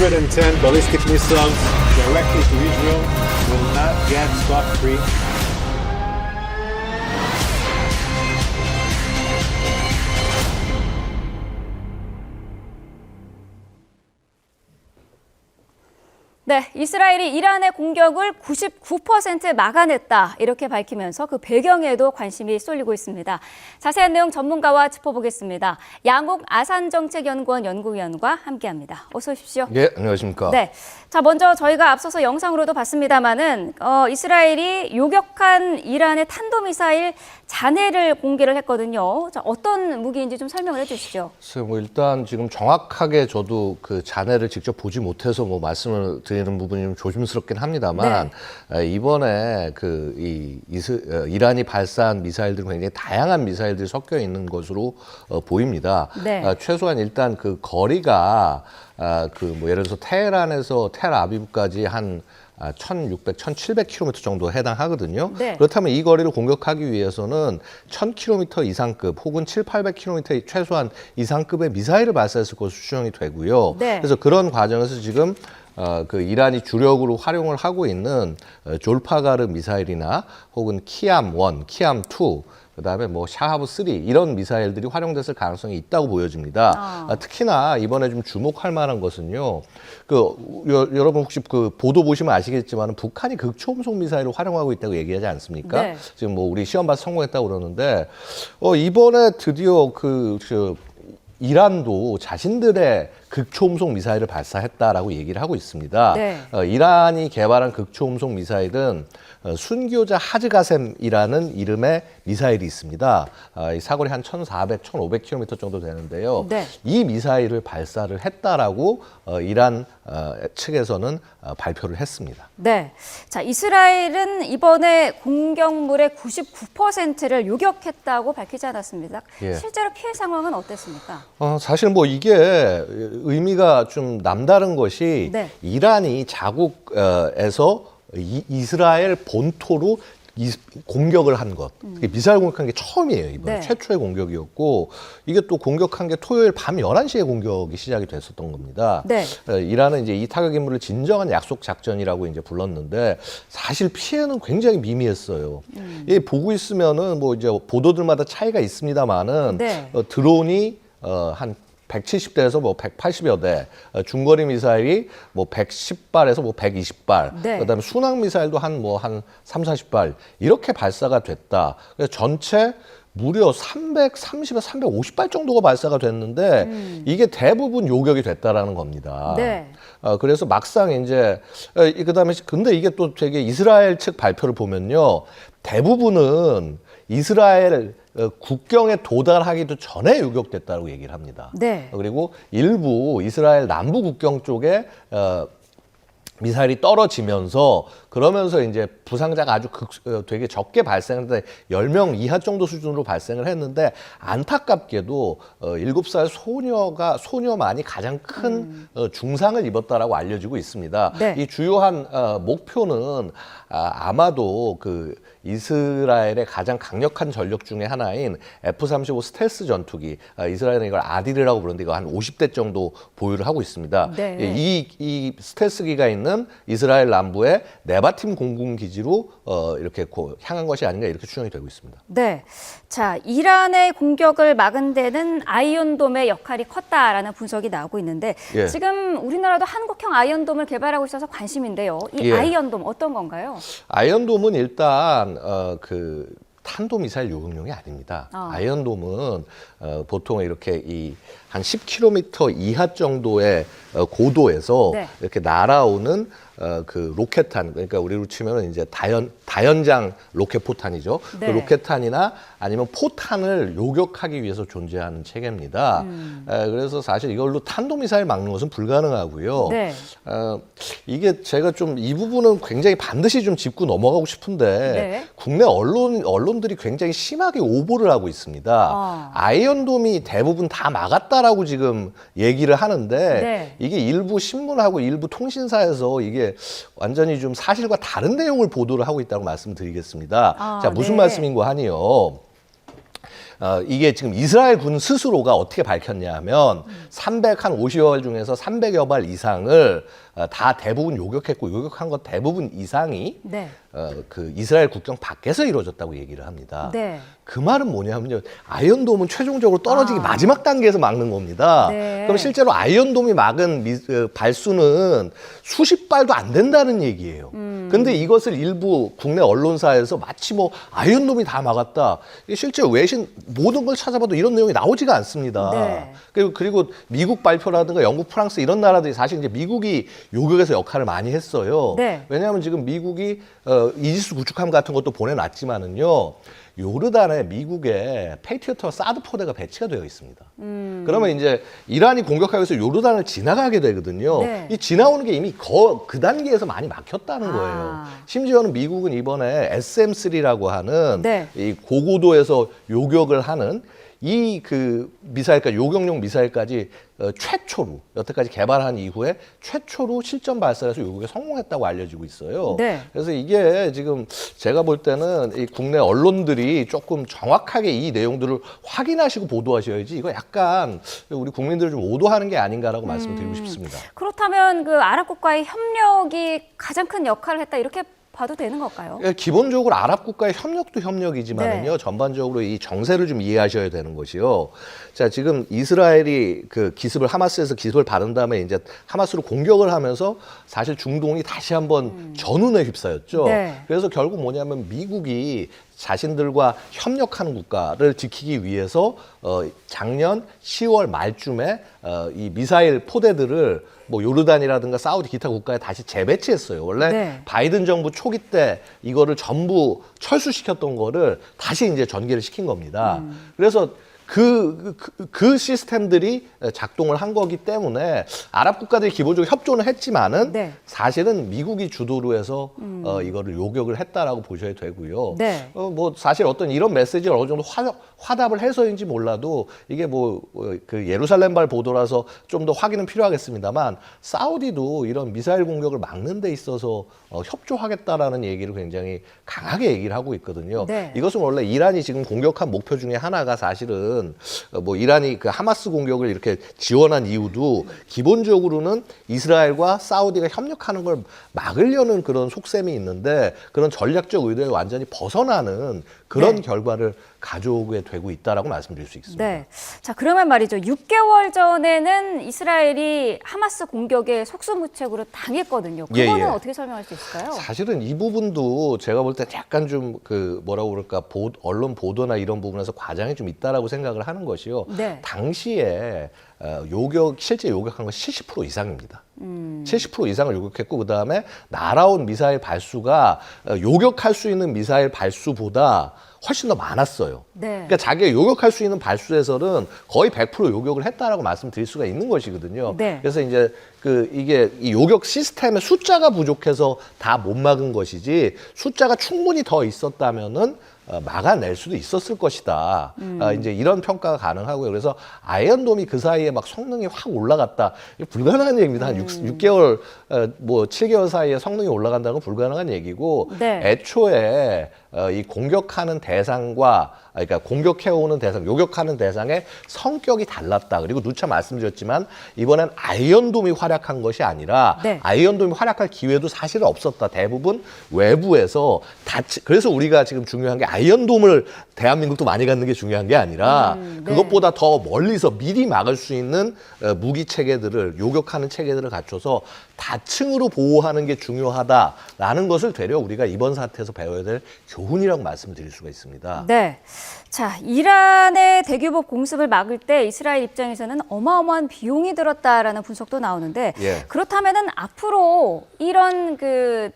110 ballistic missiles directly to Israel will not get scot-free. 네, 이스라엘이 이란의 공격을 99% 막아냈다 이렇게 밝히면서 그 배경에도 관심이 쏠리고 있습니다. 자세한 내용 전문가와 짚어보겠습니다. 양옥 아산정책연구원 연구위원과 함께합니다. 어서 오십시오. 예, 안녕하십니까. 네, 자 먼저 저희가 앞서서 영상으로도 봤습니다만은 이스라엘이 요격한 이란의 탄도미사일 잔해를 공개를 했거든요. 자, 어떤 무기인지 좀 설명을 해주시죠. 그래서 뭐 일단 지금 정확하게 저도 그 잔해를 직접 보지 못해서 뭐 말씀을 드리는 부분이 좀 조심스럽긴 합니다만 이번에 그 이란이 발사한 미사일들은 굉장히 다양한 미사일들이 섞여 있는 것으로 보입니다. 네. 최소한 일단 그 거리가 그 뭐 예를 들어서 테헤란에서 텔아비브까지 한 1,600, 1,700km 정도 해당하거든요. 네. 그렇다면 이 거리를 공격하기 위해서는 1,000km 이상급 혹은 700-800km 최소한 이상급의 미사일을 발사했을 것으로 추정이 되고요. 네. 그래서 그런 과정에서 지금 그 이란이 주력으로 활용을 하고 있는 졸파가르 미사일이나 혹은 키암-1, 키암-2 그다음에 뭐 샤하브-3 이런 미사일들이 활용됐을 가능성이 있다고 보여집니다. 특히나 이번에 좀 주목할 만한 것은요. 여러분 혹시 그 보도 보시면 아시겠지만 북한이 극초음속 미사일을 활용하고 있다고 얘기하지 않습니까? 네. 지금 뭐 우리 시험 봐서 성공했다고 그러는데 이번에 드디어 이란도 자신들의 극초음속 미사일을 발사했다라고 얘기를 하고 있습니다. 네. 이란이 개발한 극초음속 미사일은 순교자 하즈가셈이라는 이름의 미사일이 있습니다. 이 사거리 한 1,400, 1,500km 정도 되는데요. 네. 이 미사일을 발사를 했다라고 이란 측에서는 발표를 했습니다. 네, 자 이스라엘은 이번에 공격물의 99%를 요격했다고 밝히지 않았습니다. 예. 실제로 피해 상황은 어땠습니까? 사실 뭐 이게 의미가 좀 남다른 것이 네. 이란이 자국에서 이스라엘 본토로 공격을 한 것. 미사일 공격한 게 처음이에요, 이번. 네. 최초의 공격이었고, 이게 또 공격한 게 토요일 밤 11시에 공격이 시작이 됐었던 겁니다. 네. 이란은 이제 이 타격 임무를 진정한 약속 작전이라고 이제 불렀는데, 사실 피해는 굉장히 미미했어요. 이 보고 있으면은 뭐 이제 보도들마다 차이가 있습니다만은, 네. 드론이 한 170대에서 뭐 180여 대, 중거리 미사일이 뭐 110발에서 뭐 120발, 네. 그다음에 순항 미사일도 한 3, 40발 이렇게 발사가 됐다. 그래서 전체 무려 330에서 350발 정도가 발사가 됐는데 이게 대부분 요격이 됐다라는 겁니다. 네. 그래서 막상 이제 그다음에 근데 이게 또 되게 이스라엘 측 발표를 보면요. 대부분은 이스라엘 국경에 도달하기도 전에 요격됐다고 얘기를 합니다. 네. 그리고 일부 이스라엘 남부 국경 쪽에 미사일이 떨어지면서 그러면서 이제 부상자가 아주 되게 적게 발생했는데 10명 이하 정도 수준으로 발생을 했는데 안타깝게도 7살 소녀만이 가장 큰 중상을 입었다라고 알려지고 있습니다. 네. 이 주요한 목표는 아마도 그 이스라엘의 가장 강력한 전력 중에 하나인 F-35 스텔스 전투기, 이스라엘은 이걸 아디르라고 부르는데 이거 한 50대 정도 보유를 하고 있습니다. 네. 이 스텔스기가 있는 이스라엘 남부의 네바팀 공군기지로 이렇게 향한 것이 아닌가 이렇게 추정이 되고 있습니다. 네, 자 이란의 공격을 막은 데는 아이언돔의 역할이 컸다라는 분석이 나오고 있는데 예. 지금 우리나라도 한국형 아이언돔을 개발하고 있어서 관심인데요. 이 예. 아이언돔 어떤 건가요? 아이언돔은 일단 그 탄도미사일 요격용이 아닙니다. 아이언돔은 보통 이렇게 한 10km 이하 정도의 고도에서 네. 이렇게 날아오는 그 로켓탄, 그러니까 우리로 치면은 이제 다연장 로켓포탄이죠. 네. 그 로켓탄이나 아니면 포탄을 요격하기 위해서 존재하는 체계입니다. 그래서 사실 이걸로 탄도미사일 막는 것은 불가능하고요. 네. 이게 제가 좀 이 부분은 굉장히 반드시 좀 짚고 넘어가고 싶은데 네. 국내 언론들이 굉장히 심하게 오보를 하고 있습니다. 아이언돔이 대부분 다 막았다라고 지금 얘기를 하는데 네. 이게 일부 신문하고 일부 통신사에서 이게 완전히 좀 사실과 다른 내용을 보도를 하고 있다고 말씀드리겠습니다. 자, 무슨 네. 말씀인고 하니요. 이게 지금 이스라엘 군 스스로가 어떻게 밝혔냐면 350여 중에서 300여 발 이상을 다 대부분 요격했고 요격한 것 대부분 이상이 네. 그 이스라엘 국경 밖에서 이루어졌다고 얘기를 합니다. 네. 그 말은 뭐냐면요. 아이언돔은 최종적으로 떨어지기 마지막 단계에서 막는 겁니다. 네. 그럼 실제로 아이언돔이 막은 발수는 수십 발도 안 된다는 얘기예요. 근데 이것을 일부 국내 언론사에서 마치 뭐 아이언돔이 다 막았다. 이게 실제 외신 모든 걸 찾아봐도 이런 내용이 나오지가 않습니다. 네. 그리고 미국 발표라든가 영국, 프랑스 이런 나라들이 사실 이제 미국이 요격에서 역할을 많이 했어요. 네. 왜냐하면 지금 미국이 이지스 구축함 같은 것도 보내놨지만은요. 요르단에 미국의 페이트리어트와 사드 포대가 배치가 되어 있습니다. 그러면 이제 이란이 공격하기 위해서 요르단을 지나가게 되거든요. 네. 이 지나오는 게 이미 그 단계에서 많이 막혔다는 거예요. 심지어는 미국은 이번에 SM-3라고 하는 네. 이 고고도에서 요격을 하는 이 그 미사일까지 요격용 미사일까지 최초로 여태까지 개발한 이후에 최초로 실전 발사해서 요격에 성공했다고 알려지고 있어요. 네. 그래서 이게 지금 제가 볼 때는 이 국내 언론들이 조금 정확하게 이 내용들을 확인하시고 보도하셔야지 이거 약간 우리 국민들을 좀 오도하는 게 아닌가라고 말씀드리고 싶습니다. 그렇다면 그 아랍 국가의 협력이 가장 큰 역할을 했다 이렇게 봐도 되는 걸까요? 기본적으로 아랍 국가의 협력도 협력이지만은요, 네. 전반적으로 이 정세를 좀 이해하셔야 되는 것이요. 자, 지금 이스라엘이 그 하마스에서 기습을 받은 다음에 이제 하마스로 공격을 하면서 사실 중동이 다시 한번 전운에 휩싸였죠. 네. 그래서 결국 뭐냐면 미국이 자신들과 협력하는 국가를 지키기 위해서 작년 10월 말쯤에 이 미사일 포대들을 뭐 요르단이라든가 사우디 기타 국가에 다시 재배치했어요. 원래 네. 바이든 정부 초기 때 이거를 전부 철수시켰던 거를 다시 이제 전개를 시킨 겁니다. 그래서 그 시스템들이 작동을 한 거기 때문에 아랍 국가들이 기본적으로 협조는 했지만은 네. 사실은 미국이 주도로 해서 이거를 요격을 했다라고 보셔야 되고요. 네. 뭐 사실 어떤 이런 메시지를 어느 정도 화답을 해서인지 몰라도 이게 뭐 그 예루살렘발 보도라서 좀 더 확인은 필요하겠습니다만 사우디도 이런 미사일 공격을 막는 데 있어서 협조하겠다라는 얘기를 굉장히 강하게 얘기를 하고 있거든요. 네. 이것은 원래 이란이 지금 공격한 목표 중에 하나가 사실은 뭐 이란이 그 하마스 공격을 이렇게 지원한 이유도 기본적으로는 이스라엘과 사우디가 협력하는 걸 막으려는 그런 속셈이 있는데 그런 전략적 의도에 완전히 벗어나는 그런 네. 결과를 가져오게 되고 있다라고 말씀드릴 수 있습니다. 네. 자, 그러면 말이죠. 6개월 전에는 이스라엘이 하마스 공격에 속수무책으로 당했거든요. 그거는 예. 어떻게 설명할 수 있을까요? 사실은 이 부분도 제가 볼 때 약간 좀 그 뭐라고 그럴까 언론 보도나 이런 부분에서 과장이 좀 있다라고 생각을 하는 것이요. 네. 당시에 실제 요격한 건 70% 이상입니다. 70% 이상을 요격했고 그다음에 날아온 미사일 발수가 요격할 수 있는 미사일 발수보다 훨씬 더 많았어요. 네. 그러니까 자기가 요격할 수 있는 발수에서는 거의 100% 요격을 했다라고 말씀드릴 수가 있는 것이거든요. 네. 그래서 이제 이게 이 요격 시스템의 숫자가 부족해서 다 못 막은 것이지 숫자가 충분히 더 있었다면은 막아낼 수도 있었을 것이다. 이제 이런 평가가 가능하고요. 그래서 아이언돔이 그 사이에 막 성능이 확 올라갔다. 이게 불가능한 얘기입니다. 한 6개월, 뭐 7개월 사이에 성능이 올라간다는 건 불가능한 얘기고 네. 애초에 이 공격하는 대상과 그러니까 공격해오는 대상, 요격하는 대상의 성격이 달랐다. 그리고 누차 말씀드렸지만 이번엔 아이언돔이 활약한 것이 아니라 네. 아이언돔이 활약할 기회도 사실은 없었다. 대부분 외부에서 그래서 우리가 지금 중요한 게 아이언돔을 대한민국도 많이 갖는 게 중요한 게 아니라 네. 그것보다 더 멀리서 미리 막을 수 있는 무기 체계들을 요격하는 체계들을 갖춰서 다층으로 보호하는 게 중요하다라는 것을 되려 우리가 이번 사태에서 배워야 될 교훈이라고 말씀드릴 수가 있습니다. 네. 자, 이란의 대규모 공습을 막을 때 이스라엘 입장에서는 어마어마한 비용이 들었다라는 분석도 나오는데 예. 그렇다면은 앞으로 이런 그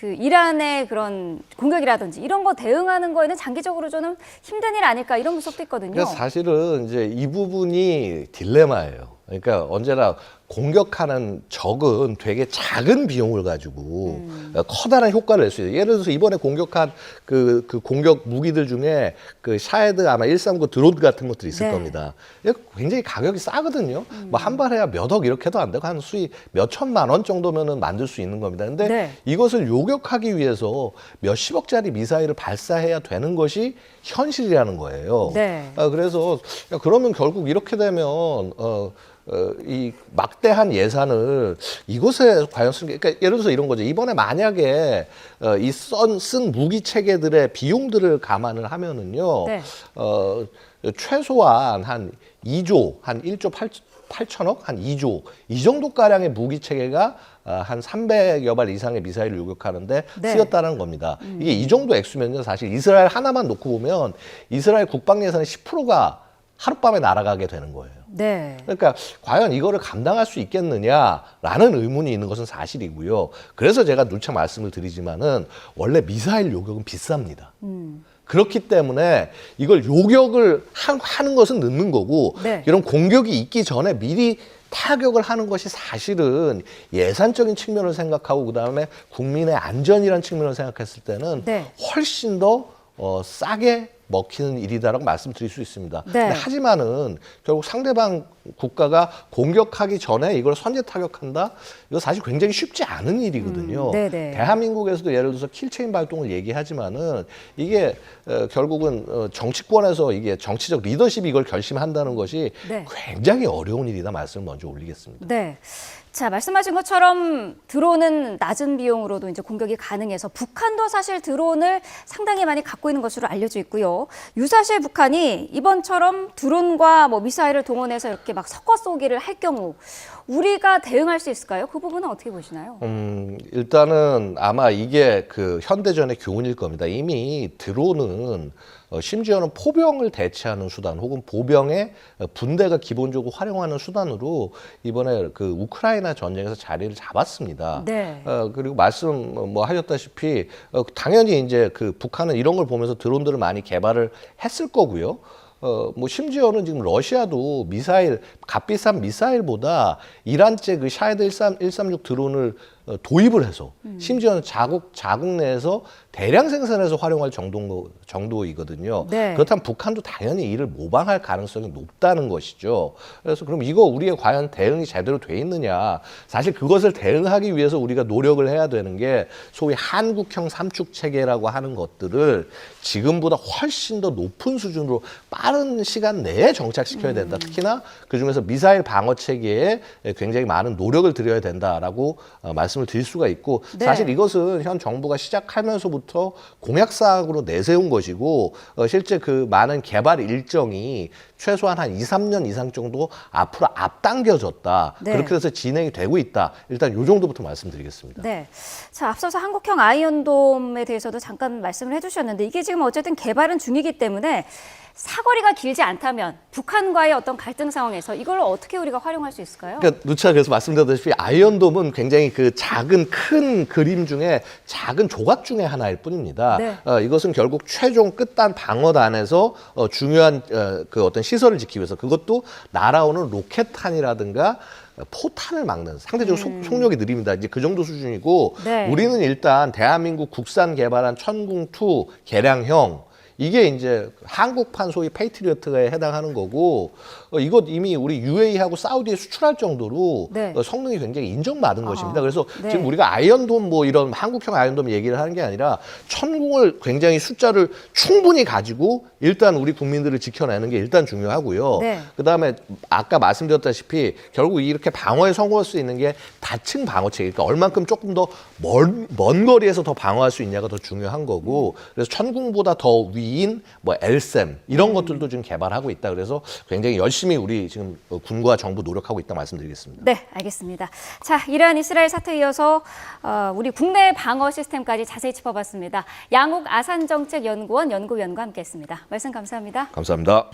이란의 그런 공격이라든지 이런 거 대응하는 거에는 장기적으로 좀 힘든 일 아닐까 이런 분석도 있거든요. 그러니까 사실은 이제 이 부분이 딜레마예요. 그러니까 언제나 공격하는 적은 되게 작은 비용을 가지고 커다란 효과를 낼 수 있어요. 예를 들어서 이번에 공격한 그 공격 무기들 중에 그 샤헤드 아마 139 드론 같은 것들이 있을 네. 겁니다. 굉장히 가격이 싸거든요. 뭐 한 발에야 몇 억 이렇게도 안 되고 한 수익 몇 천만 원 정도면은 만들 수 있는 겁니다. 근데 네. 이것을 요격하기 위해서 몇십억짜리 미사일을 발사해야 되는 것이 현실이라는 거예요. 네. 그래서 그러면 결국 이렇게 되면 이 막대한 예산을 이곳에 과연 쓰는 게, 그러니까 예를 들어서 이런 거죠. 이번에 만약에 이 쓴 무기 체계들의 비용들을 감안을 하면은요, 네. 최소한 한 2조, 한 1조 8천억, 한 2조 이 정도 가량의 무기 체계가 한 300여 발 이상의 미사일을 요격하는데 네. 쓰였다는 겁니다. 이게 이 정도 액수면요, 사실 이스라엘 하나만 놓고 보면 이스라엘 국방 예산의 10%가 하룻밤에 날아가게 되는 거예요. 네. 그러니까 과연 이거를 감당할 수 있겠느냐라는 의문이 있는 것은 사실이고요. 그래서 제가 누차 말씀을 드리지만은 원래 미사일 요격은 비쌉니다. 그렇기 때문에 이걸 요격을 하는 것은 늦는 거고, 네. 이런 공격이 있기 전에 미리 타격을 하는 것이 사실은 예산적인 측면을 생각하고 그다음에 국민의 안전이라는 측면을 생각했을 때는 네. 훨씬 더 싸게 먹히는 일이다라고 말씀드릴 수 있습니다. 네. 근데 하지만은 결국 상대방 국가가 공격하기 전에 이걸 선제 타격한다? 이거 사실 굉장히 쉽지 않은 일이거든요. 네네. 대한민국에서도 예를 들어서 킬체인 발동을 얘기하지만은 이게 결국은 정치권에서 이게 정치적 리더십이 이걸 결심한다는 것이 네. 굉장히 어려운 일이다 말씀을 먼저 올리겠습니다. 네. 자, 말씀하신 것처럼 드론은 낮은 비용으로도 이제 공격이 가능해서 북한도 사실 드론을 상당히 많이 갖고 있는 것으로 알려져 있고요. 유사시에 북한이 이번처럼 드론과 뭐 미사일을 동원해서 이렇게 막 섞어 쏘기를 할 경우 우리가 대응할 수 있을까요? 그 부분은 어떻게 보시나요? 일단은 아마 이게 그 현대전의 교훈일 겁니다. 이미 드론은 심지어는 포병을 대체하는 수단 혹은 보병의 분대가 기본적으로 활용하는 수단으로 이번에 그 우크라이나 전쟁에서 자리를 잡았습니다. 네. 그리고 말씀 뭐 하셨다시피 당연히 이제 그 북한은 이런 걸 보면서 드론들을 많이 개발을 했을 거고요. 뭐 심지어는 지금 러시아도 미사일, 값비싼 미사일보다 이란제 그 샤헤드 136 드론을 도입을 해서 심지어는 자국 내에서 대량 생산해서 활용할 정도이거든요. 네. 그렇다면 북한도 당연히 이를 모방할 가능성이 높다는 것이죠. 그래서 그럼 이거 우리의 과연 대응이 제대로 돼 있느냐. 사실 그것을 대응하기 위해서 우리가 노력을 해야 되는 게 소위 한국형 삼축 체계라고 하는 것들을 지금보다 훨씬 더 높은 수준으로 빠른 시간 내에 정착시켜야 된다. 특히나 그중에서 미사일 방어 체계에 굉장히 많은 노력을 들여야 된다라고 말씀을 드릴 수가 있고, 네. 사실 이것은 현 정부가 시작하면서부터 공약사항으로 내세운 것이고 실제 그 많은 개발 일정이 최소한 한 2, 3년 이상 정도 앞으로 앞당겨졌다. 네. 그렇게 해서 진행이 되고 있다. 일단 이 정도부터 말씀드리겠습니다. 네. 자, 앞서서 한국형 아이언돔에 대해서도 잠깐 말씀을 해주셨는데 이게 지금 어쨌든 개발은 중이기 때문에 사거리가 길지 않다면 북한과의 어떤 갈등 상황에서 이걸 어떻게 우리가 활용할 수 있을까요? 그러니까 누차 그래서 말씀드렸다시피 아이언돔은 굉장히 그 작은 큰 그림 중에 작은 조각 중에 하나일 뿐입니다. 네. 이것은 결국 최종 끝단 방어단에서 중요한 그 어떤 시설을 지키기 위해서, 그것도 날아오는 로켓탄이라든가 포탄을 막는 상대적으로 속력이 느립니다. 이제 그 정도 수준이고, 네. 우리는 일단 대한민국 국산 개발한 천궁2 개량형, 이게 이제 한국판 소위 페이트리어트에 해당하는 거고, 이것 이미 우리 UAE하고 사우디에 수출할 정도로 네. 성능이 굉장히 인정받은 것입니다. 그래서 네. 지금 우리가 아이언돔 뭐 이런 한국형 아이언돔 얘기를 하는 게 아니라 천궁을 굉장히 숫자를 충분히 가지고 일단 우리 국민들을 지켜내는 게 일단 중요하고요. 네. 그다음에 아까 말씀드렸다시피 결국 이렇게 방어에 성공할 수 있는 게 다층 방어 체계, 그러니까 얼만큼 조금 더 먼 거리에서 더 방어할 수 있냐가 더 중요한 거고, 그래서 천궁보다 더 위인 뭐 LSAM 이런 것들도 지금 개발하고 있다. 그래서 굉장히 열심히 우리 지금 군과 정부 노력하고 있다 말씀드리겠습니다. 네, 알겠습니다. 자, 이란 이스라엘 사태에 이어서 우리 국내 방어 시스템까지 자세히 짚어봤습니다. 양욱 아산정책연구원 연구위원과 함께했습니다. 말씀 감사합니다. 감사합니다.